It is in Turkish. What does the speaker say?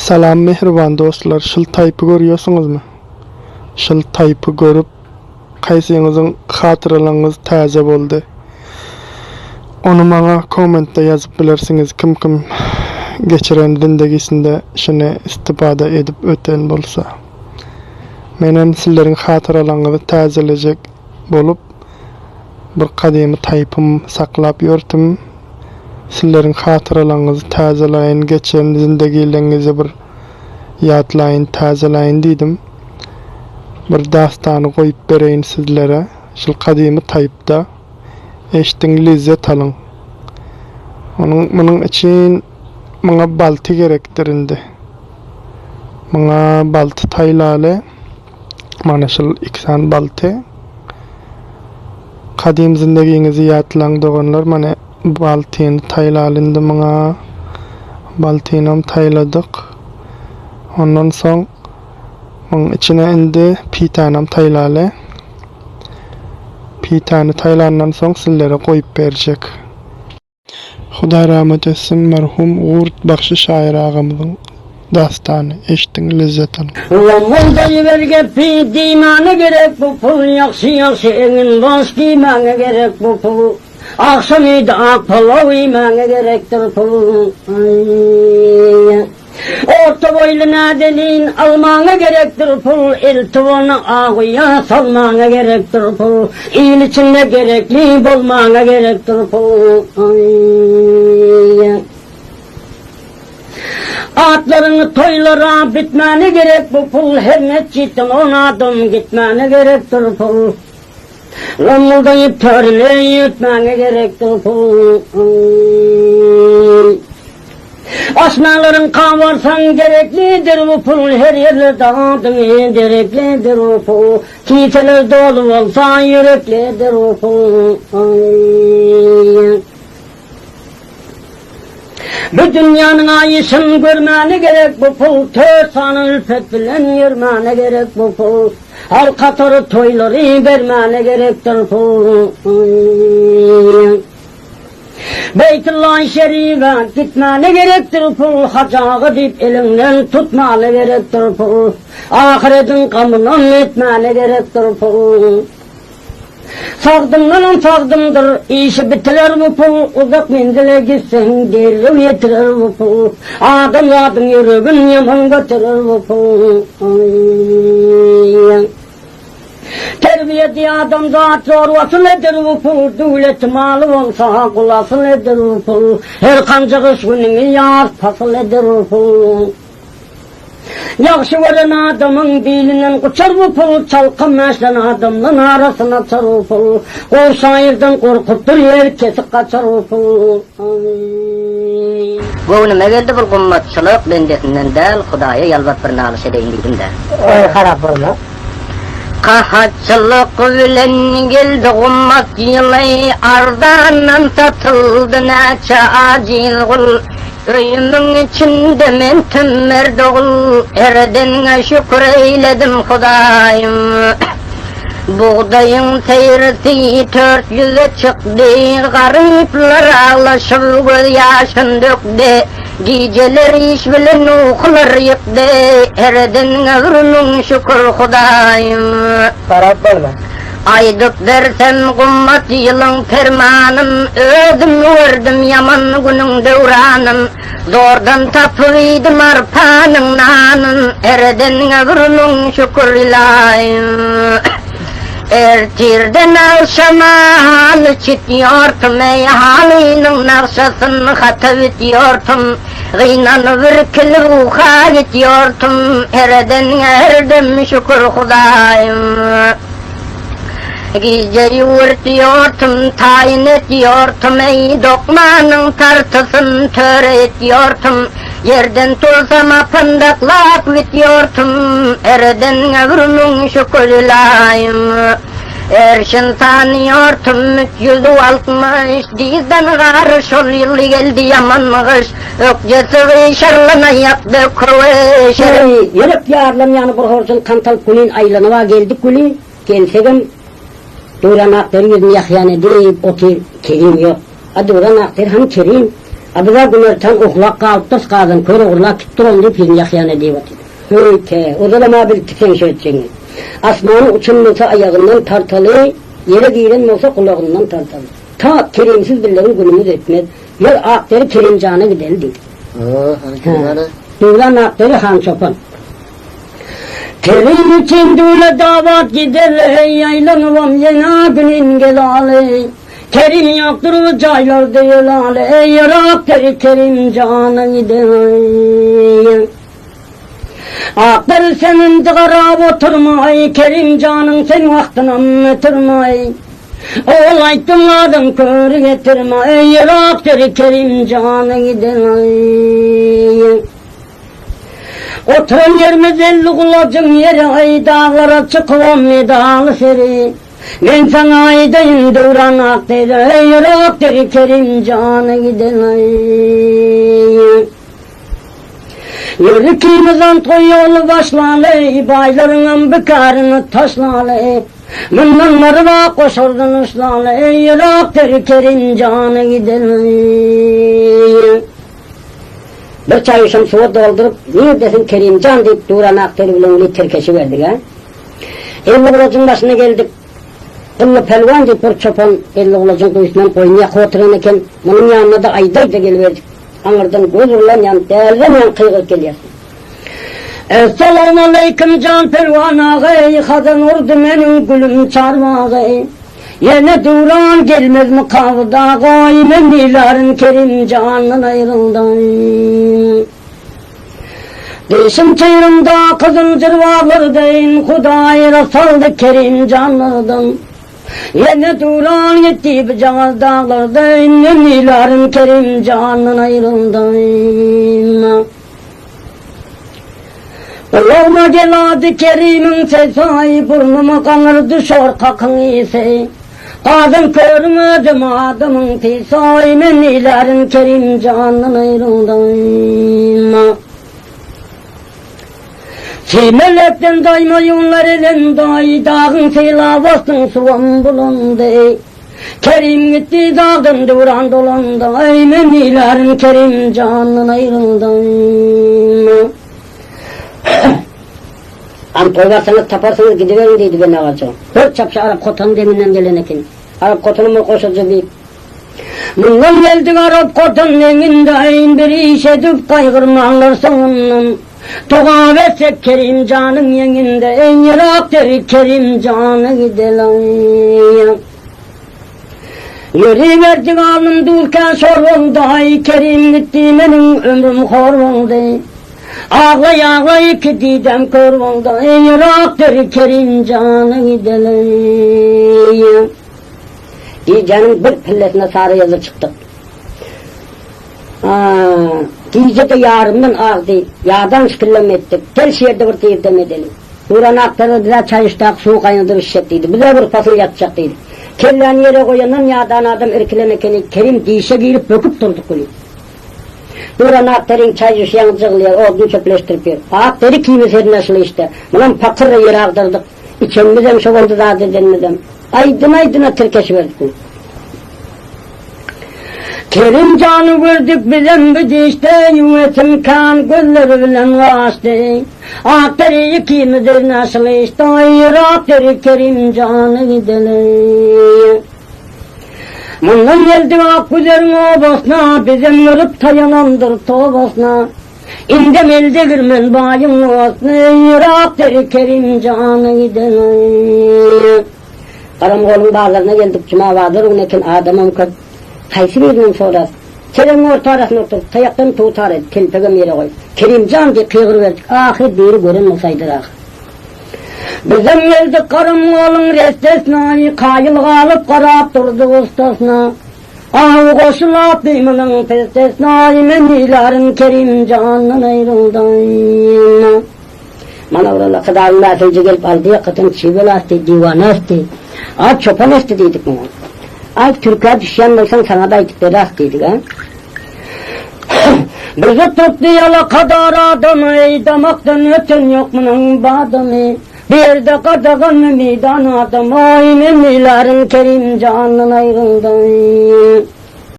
Salam mehriban dostlar. Şıl taypı görüyorsunuzmu? Şıl taypı görüp qaysyňyzyň hatyralaryňyz täze boldy. Onu maňa kommentde ýazyp bilersiňiz. Kim geçiren zindegisinde şunu istipada edip öten bolsa. Menen sizleriň hatyralaryňyzy täzelejek bolup bir kadymy taypym saklap ýörtüm. Sizleriň hatyralaryňyzy täzeleýin, geçen zindegilerinizi bir ýatlaýyn, täzeleýin diýdim. Bir dastany goýup bereýin sizlere. Şol kadymy taýpda eşdiň lizzet alyň. Munyň için maňa balty gerekdirindi. Maňa balty taýlaly. Mana şol iksan balty. Kadym zindegiňizi ýatlaň doganlar mana baltyny taýlalyndy maňa. Baltynam taýladyk. Ondan soň onun içine indi pitanam taýlaly. Pitany taýlandan soň sizlere goýup berjek. Huda rahmet etsin merhum Gurt Bakşy şair agamyzyň dastany eşdiň lizzet alyň. Ulan berge pidimana gerek bu pul ýaxşy ýaxşy eňin dost diýmana gerek bu pul. Akşamyda palaw ýemana gerekdir pul. Orta boylu nadelin almaňa gerekdir pul, iltivany agyýa salmaňa gerekdir pul, iň içinde gerekli bolmaňa gerekdir pul. Atlaryny toýlara bitmäne gerek bu pul, her neçiten on adam gitmäne gerekdir pul. Lamuldaýyp törüne ýetmäne gerekdir pul. Asmaların kavarsan gereklidir bu pul, her yerlerde adını gereklidir bu pul. Kiteler dolu olsa yüreklidir bu pul. Bu dünyanın ayısını görmene gerek bu pul, tört sanı ülfet bilen yürmene gerek bu pul. Her katarı toyları vermene gerektir pul. Beytullah-ı Şerif'e gitmene gerektir pul, hacağı dip elinden tutmana gerektir pul, ahiretin gamından etmene gerektir pul. Sağdımdan sağdımdır, işi bitiler bu pul, uzak menzile gitsen derli yetirer bu pul, adım yürübün yaman götürür bu pul. Terbiyeti adam zat zor vasıl edir bu pul, dövlet malı olsa kul asıl edir bu pul, her kancıkış gününü yaz pasıl edir bu pul. Yaxşı gören adamın dilinden uçar bu pul, çalkın meşlen adamın arasına açar bu pul, o şairden korkuttur yer kesik kaçar bu pul. Gownuma geldi bu gummatçılık bendesinden del Hudaýa ýalbat bir nalyş edeýin diýdim de. Harap bolma. Kahatçılık bilen geldi gummat ýyly, ardandan satyldy näçe ajil gul. Öýümüň içinde men tümmer dogul, erden şükür eyledim Hudaýym. Buğdaýyň teýrisi 400'e çykdy, garyplar ağlaşyp göz ýaşyn dökdi. Geceler iş bilen uykular yıktı, erden ömrüň şükür Hudaýym. Harap bolma. Aydıp versem gummat ýylyň fermanym, özüm gördüm yaman günüň döwranym. Zordan tapypydym arpanyň nanyn, erden ömrüň şükür Ilaýym. Ertirden alşama halı çitýortum, ey halynyň nakşasyny hatap etýortum. Gynanyp bir ruha gitýortum, erdem şükür Hudaýym. Gece ýurtýortum, taýyn etýortum, ey dokmanyň tartysyn töre etýortum. Yerden tursam apandaklap bitýortum, erden ömrüň şükür Ilaýym. Erşin tanıyortum 360 dizden gary şol ýyly geldi yaman gyş, ökjesi şarlana ýapdy kurweş. Ýelip ýarlam ýany bir horjul kantal kulin aýlanywa geldik kuli, gelsegem Duran aktar yüzünü yakyan edip otur kerim yok. Duran aktar ham kerim. Abiga günlerden okulak kalıptız kadın, kör oğurlak kittir onu deyip yeni yakyan edeyim atıydı. Öyle, o da ma biltiksen şey edeceğini. Asmanın uçunlusa ayağından tartalı, yere giyilen olsa kulağından tartalı. Ta kerimsiz birilerin günümüz etmez. Yer akları Kerimcan'a gidelim dedi. Hani kimleri? Duvran akları Han Çopan. Kerim için duvla davat gider, yaylanıvam yena günün gelali. Kerim yoktur o caylar değil ale, yer akları Kerimcan'a gider. Akları senin dıgarab oturmay, Kerimcan'ın sen vaktini anlatırmay. Olaytın adım körü getirmay, yer akları Kerimcan'a gider. Oturun yerimiz 50 kulacın yeri, ay dağlara çıkıvam medalı seri. Ben sana aydayım duran aktarı, yer aktarı Kerimcan'a gider. Yürükümüzden toy yolu başlalı, baylarının bıkarını taşlalı. Bunları da koşurdun ıslalı, yer aktarı Kerimcan'a gider. Bir çayışım suya doldurup, neredesin Kerimcan deyip duran aktarı bilen litre verdik ha. 50 kulacın başına geldik. Kıllı pelvan deyip bir çopan 50 kulacın kuyusundan koyuya koturan eken, bunun yanına da aydayda geliverdik. Anırdan göz ulan yan, değerden yan kıygıt geliyorsun. Esselamu aleyküm can pelvan ağay, kadın ordu benim gülüm çarma ağay. Yine duran gelmez mi kavda ağay, mendilerin Kerimcan'ın ayrıldım. Değişim çayırımda kızın cırvağırdayım, Kudayra saldı Kerimcan'lardan. Yine duran gitti bir cağız dağlardayım, mendilerin Kerimcan'ın ayrıldım. Kulağıma geladı Kerim'in sesi, burnuma kanırdı şorkakın iyisi. Kadın görmedim adamın tisay, mennilerin Kerimcan'ın ayrıldım. Simelekten dayma yunlar elin day, dağın silavasın suvan bulundu. Kerim gitti dağın duran dolundu, mennilerin Kerimcan'ın ayrıldım. Am koyarsanız taparsanız gidiverin deydi ben ağacım. Dört çapşı Arap kotanı deminden gelenekin. Arap kotanı mı koşacak deyip. Bundan geldik Arap kotanın engindeyin, bir iş edip kaygırmanlar sonundan. Toğa versek Kerimcan'ın yenginde, en yarak derik Kerimcan'a gidelim. Yürü verdik alnım durken soruldu, ay Kerim gitti benim ömrüm hor oldu. Ağlay ağlay ki didem kör oldu, en yaraktır Kerimcan'a gidelim. Diyeceğinin bir pillesine sarı yazı çıktık. Diyece de yarımdan ağdı, yağdan şükürlem ettik, her şehirde bir teyirtem edelim. Buran aktarı bize çay içtik, su kaynadı işlettiydi, bize bir fasıl yatacaktıydı. Kellerini yere koyandan yağdan adam irkilemekeni, Kerim diyişe girip böküp durduk oluyor. Buran aktarın çay işleyen cıgılıyor, odunu çöpleştirip yer. Aktarı kiyimiz her nasıl işte, bunun pakırla yere ağdırdık, içemizem şokoldu da dedenmizem. Aydına Türkeş verdik. Kerimcan'ı gördük bizim bir işte, yüvetim kan gözleri bilen vastı. Aktarı ikimizdir nasıl işte, aktarı Kerimcan'ı gidelim. Bundan geldik Akgüzer'in obasına, bizim yürüp tayanandır tobasına. İndem elde girmen bayım ovasına, aktarı Kerimcan'ı gidelim. Karamkol'un bağlarına geldik, cuma vardır, unekin adamım köp. Haysi birinin sonrası. Kerem'in orta arasına oturup, tayaktan tutar et, telpegem yere koy. Kerimcan diye kıyır verdik, ahir biri görünmesaydır ahir. Bizim geldik Karamkol'un restesine, kayıl kalıp karap durdu ustasına. Ahu koşulap düğümünün pestesine, mendilerin Kerimcan'ın ayrıldım. Bana orada kadarın lasılcı gelip aldı ya, kıtın çivel astı, divan astı. Ay çopan astı dedik mi? Ay Türk'e düşen olsan sana da itikleri astıydık ha. Bizi tutlayala kadar adamı, damaktan öten yok bunun badımı. Bir de kadağın meydan adamı, ay mennilerin Kerimcan'ın ayrıldım.